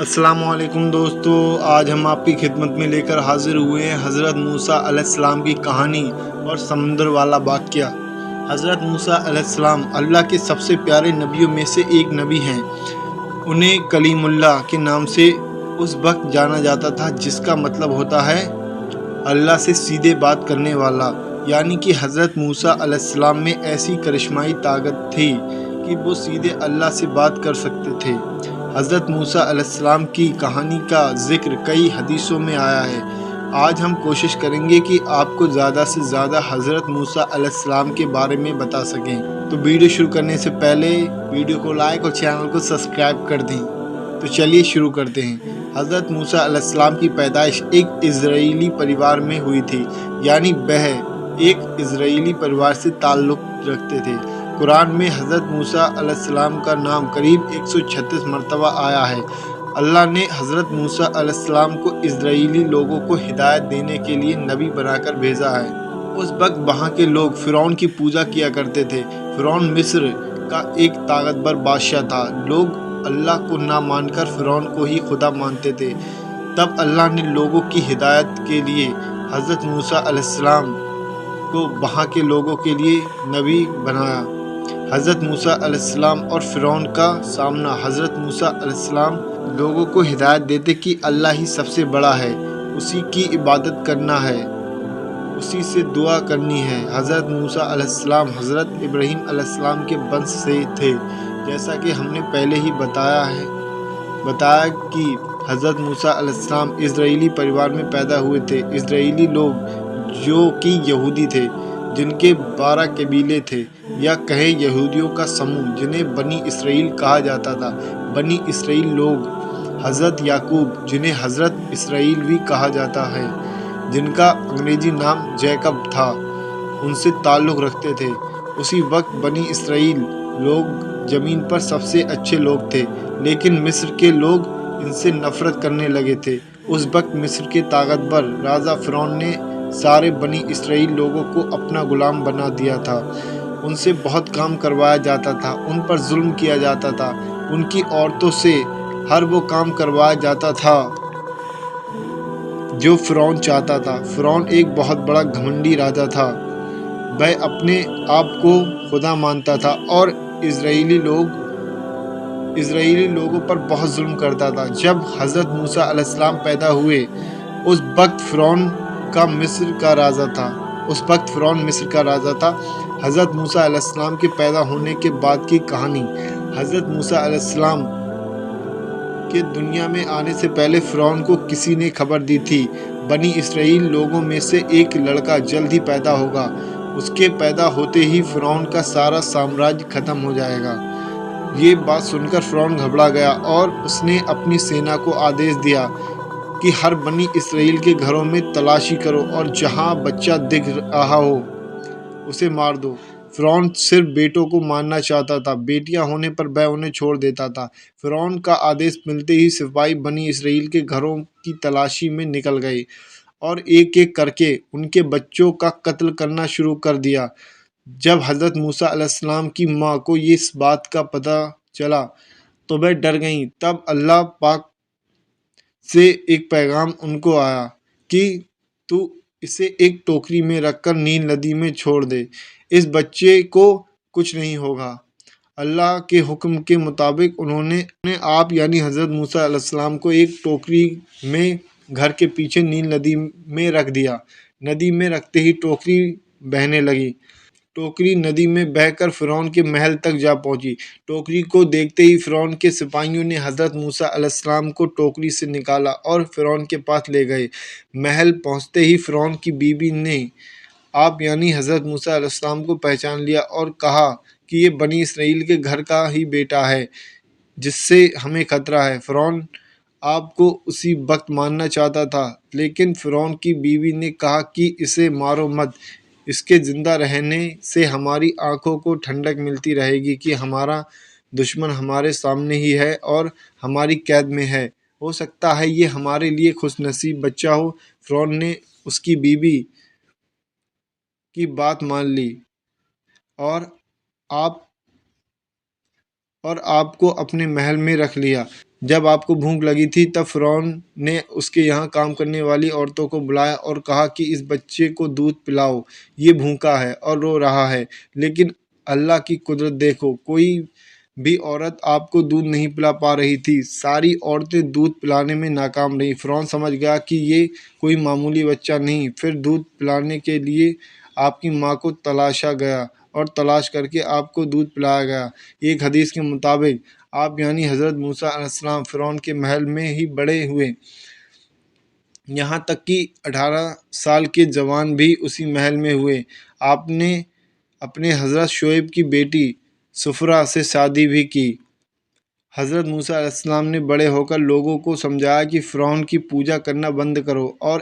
अस्सलाम वालेकुम दोस्तों, आज हम आपकी खिदमत में लेकर हाजिर हुए हैं हज़रत मूसा अलैहिस्सलाम की कहानी और समुंदर वाला वाक़या। हज़रत मूसा अलैहिस्सलाम अल्लाह के सबसे प्यारे नबियों में से एक नबी हैं। उन्हें कलीमुल्लाह के नाम से उस वक्त जाना जाता था जिसका मतलब होता है अल्लाह से सीधे बात करने वाला। यानी कि हज़रत मूसा अलैहिस्सलाम में ऐसी करिश्माई ताकत थी कि वो सीधे अल्लाह से बात कर सकते थे। हज़रत मूसा अलैहिस्सलाम की कहानी का ज़िक्र कई हदीसों में आया है। आज हम कोशिश करेंगे कि आपको ज़्यादा से ज़्यादा हज़रत मूसा अलैहिस्सलाम के बारे में बता सकें। तो वीडियो शुरू करने से पहले वीडियो को लाइक और चैनल को सब्सक्राइब कर दें। तो चलिए शुरू करते हैं। हज़रत मूसा अलैहिस्सलाम की पैदाइश एक इज़राइली परिवार में हुई थी, यानी वह एक इज़राइली परिवार से ताल्लुक़ रखते थे। कुरान में हज़रत मूसा अलैहिस्सलाम का नाम करीब 136 मरतबा आया है। अल्लाह ने हज़रत मूसा अलैहिस्सलाम को इज़राइली लोगों को हिदायत देने के लिए नबी बनाकर भेजा है। उस वक्त वहाँ के लोग फ़िरौन की पूजा किया करते थे। फ़िरौन मिस्र का एक ताकतवर बादशाह था। लोग अल्लाह को ना मानकर फ़िरौन को ही खुदा मानते थे। तब अल्लाह ने लोगों की हिदायत के लिए हज़रत मूसा अलैहिस्सलाम को वहाँ के लोगों के लिए नबी बनाया। हज़रत मूसा अलैहिस्सलाम और फ़िरौन का सामना। हज़रत मूसा अलैहिस्सलाम लोगों को हिदायत देते कि अल्लाह ही सबसे बड़ा है, उसी की इबादत करना है, उसी से दुआ करनी है। हज़रत मूसा अलैहिस्सलाम हज़रत इब्राहीम अलैहिस्सलाम के वंश से थे। जैसा कि हमने पहले ही बताया कि हज़रत मूसा अलैहिस्सलाम इज़राइली परिवार में पैदा हुए थे। इज़राइली लोग जो कि यहूदी थे, जिनके 12 कबीले थे, या कहें यहूदियों का समूह, जिन्हें बनी इसराइल कहा जाता था। बनी इसराइल लोग हज़रत याकूब, जिन्हें हज़रत इसराइल भी कहा जाता है, जिनका अंग्रेजी नाम जैकब था, उनसे ताल्लुक़ रखते थे। उसी वक्त बनी इसराइल लोग ज़मीन पर सबसे अच्छे लोग थे, लेकिन मिस्र के लोग इनसे नफ़रत करने लगे थे। उस वक्त मिस्र के ताकतवर राजा फ़िरौन ने सारे बनी इसराइल लोगों को अपना गुलाम बना दिया था। उनसे बहुत काम करवाया जाता था, उन पर जुल्म किया जाता था, उनकी औरतों से हर वो काम करवाया जाता था जो फ़िरौन चाहता था। फ़िरौन एक बहुत बड़ा घमंडी राजा था। वह अपने आप को खुदा मानता था और इज़राइली लोगों पर बहुत जुल्म करता था। जब हज़रत मूसा अलैहिस्सलाम पैदा हुए, उस वक्त फ़िरौन मिस्र का राजा था। हज़रत मूसा अलैहिस्सलाम के पैदा होने के बाद की कहानी। हज़रत मूसा अलैहिस्सलाम के दुनिया में आने से पहले फ़िरौन को किसी ने खबर दी थी, बनी इसराइल लोगों में से एक लड़का जल्द ही पैदा होगा। उसके पैदा होते ही फ़िरौन का सारा साम्राज्य ख़त्म हो जाएगा। ये बात सुनकर फ़िरौन घबरा गया और उसने अपनी सेना को आदेश दिया कि हर बनी इसराइल के घरों में तलाशी करो और जहाँ बच्चा दिख रहा हो उसे मार दो। फ़िरौन सिर्फ बेटों को मारना चाहता था, बेटियां होने पर वह उन्हें छोड़ देता था। फ़िरौन का आदेश मिलते ही सिपाही बनी इसराइल के घरों की तलाशी में निकल गए और एक एक करके उनके बच्चों का कत्ल करना शुरू कर दिया। जब हज़रत मूसा अलैहिस्सलाम की माँ को इस बात का पता चला तो वह डर गईं। तब अल्लाह पाक से एक पैगाम उनको आया कि तू इसे एक टोकरी में रखकर नील नदी में छोड़ दे, इस बच्चे को कुछ नहीं होगा। अल्लाह के हुक्म के मुताबिक उन्होंने आप यानी हज़रत मूसा अलैहिस्सलाम को एक टोकरी में घर के पीछे नील नदी में रख दिया। नदी में रखते ही टोकरी बहने लगी। टोकरी नदी में बहकर फ़िरौन के महल तक जा पहुंची। टोकरी को देखते ही फ़िरौन के सिपाहियों ने हज़रत मूसा अलैहिस्सलाम को टोकरी से निकाला और फ़िरौन के पास ले गए। महल पहुंचते ही फ़िरौन की बीवी ने आप यानी हज़रत मूसा अलैहिस्सलाम को पहचान लिया और कहा कि ये बनी इसराइल के घर का ही बेटा है जिससे हमें खतरा है। फ़िरौन आपको उसी वक्त मारना चाहता था, लेकिन फ़िरौन की बीवी ने कहा कि इसे मारो मत, इसके ज़िंदा रहने से हमारी आँखों को ठंडक मिलती रहेगी कि हमारा दुश्मन हमारे सामने ही है और हमारी कैद में है। हो सकता है ये हमारे लिए खुशनसीब बच्चा हो। फ़िरौन ने उसकी बीवी की बात मान ली और आपको अपने महल में रख लिया। جب آپ کو بھوک لگی تھی تب فرعون نے اس کے یہاں کام کرنے والی عورتوں کو بلایا اور کہا کہ اس بچے کو دودھ پلاؤ، یہ بھوکا ہے اور رو رہا ہے۔ لیکن اللہ کی قدرت دیکھو، کوئی بھی عورت آپ کو دودھ نہیں پلا پا رہی تھی، ساری عورتیں دودھ پلانے میں ناکام رہیں۔ فرعون سمجھ گیا کہ یہ کوئی معمولی بچہ نہیں، پھر دودھ پلانے کے لیے آپ کی ماں کو تلاشا گیا اور تلاش کر کے آپ کو دودھ پلایا گیا۔ ایک حدیث کے مطابق آپ یعنی حضرت موسیٰ علیہ السلام فرعون کے محل میں ہی بڑے ہوئے، یہاں تک کہ 18 سال کے جوان بھی اسی محل میں ہوئے۔ آپ نے اپنے حضرت شعیب کی بیٹی سفرہ سے شادی بھی کی۔ حضرت موسیٰ علیہ السلام نے بڑے ہو کر لوگوں کو سمجھایا کہ فرعون کی پوجا کرنا بند کرو اور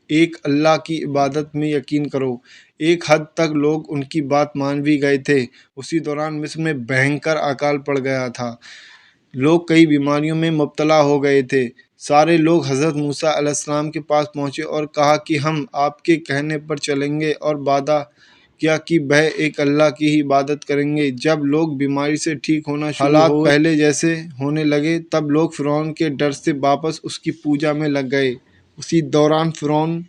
ایک اللہ کی عبادت میں یقین کرو۔ ایک حد تک لوگ ان کی بات مان بھی گئے تھے۔ اسی دوران مصر میں بھینکر اکال پڑ گیا تھا، لوگ کئی بیماریوں میں مبتلا ہو گئے تھے۔ سارے لوگ حضرت موسیٰ علیہ السلام کے پاس پہنچے اور کہا کہ ہم آپ کے کہنے پر چلیں گے، اور وعدہ کیا کہ وہ ایک اللہ کی ہی عبادت کریں گے۔ جب لوگ بیماری سے ٹھیک ہونا شروع ہوئے، حالات پہلے جیسے ہونے لگے، تب لوگ فرعون کے ڈر سے واپس اس کی پوجا میں لگ گئے۔ اسی دوران فرعون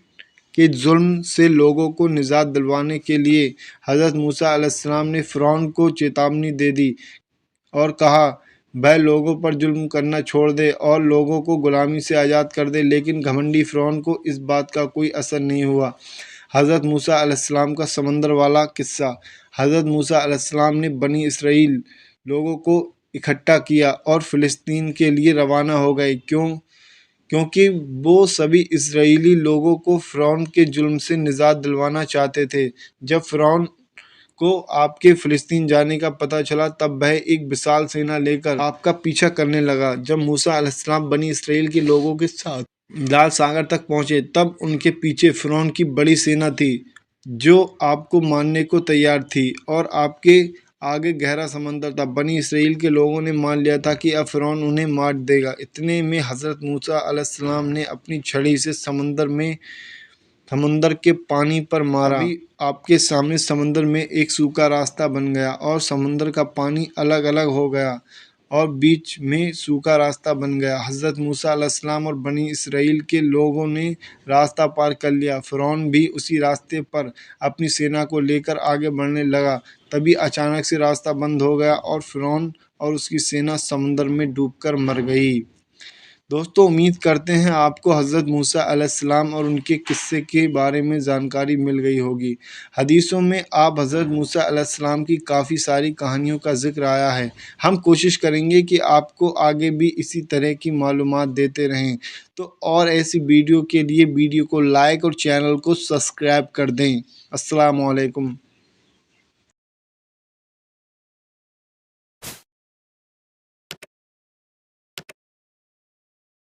کے ظلم سے لوگوں کو نجات دلوانے کے لیے حضرت موسیٰ علیہ السلام نے فرعون کو چیتاونی دے دی اور کہا وہ لوگوں پر ظلم کرنا چھوڑ دے اور لوگوں کو غلامی سے آزاد کر دے، لیکن گھمنڈی فرعون کو اس بات کا کوئی اثر نہیں ہوا۔ حضرت موسیٰ علیہ السلام کا سمندر والا قصہ۔ حضرت موسیٰ علیہ السلام نے بنی اسرائیل لوگوں کو اکٹھا کیا اور فلسطین کے لیے روانہ ہو گئے، کیونکہ وہ سبھی اسرائیلی لوگوں کو فرعون کے ظلم سے نجات دلوانا چاہتے تھے۔ جب فرعون کو آپ کے فلسطین جانے کا پتہ چلا تب وہ ایک وشال سینا لے کر آپ کا پیچھا کرنے لگا۔ جب موسیٰ علیہ السلام بنی اسرائیل کے لوگوں کے ساتھ لال ساگر تک پہنچے تب ان کے پیچھے فرعون کی بڑی سینا تھی جو آپ کو مارنے کو تیار تھی، اور آپ کے آگے گہرا سمندر تھا۔ بنی اسرائیل کے لوگوں نے مان لیا تھا کہ اب فرعون انہیں مار دے گا۔ اتنے میں حضرت موسیٰ علیہ السلام نے اپنی چھڑی سے سمندر کے پانی پر مارا۔ ابھی آپ کے سامنے سمندر میں ایک سوکھا راستہ بن گیا اور سمندر کا پانی الگ الگ ہو گیا اور بیچ میں سوکھا راستہ بن گیا۔ حضرت موسیٰ علیہ السلام اور بنی اسرائیل کے لوگوں نے راستہ پار کر لیا۔ فرعون بھی اسی راستے پر اپنی سینا کو لے کر آگے بڑھنے لگا۔ تبھی اچانک سے راستہ بند ہو گیا اور فرعون اور اس کی سینا سمندر میں ڈوب کر مر گئی۔ دوستو، امید کرتے ہیں آپ کو حضرت موسیٰ علیہ السلام اور ان کے قصے کے بارے میں جانکاری مل گئی ہوگی۔ حدیثوں میں آپ حضرت موسیٰ علیہ السلام کی کافی ساری کہانیوں کا ذکر آیا ہے۔ ہم کوشش کریں گے کہ آپ کو آگے بھی اسی طرح کی معلومات دیتے رہیں۔ تو اور ایسی ویڈیو کے لیے ویڈیو کو لائک اور چینل کو سبسکرائب کر دیں۔ السلام علیکم۔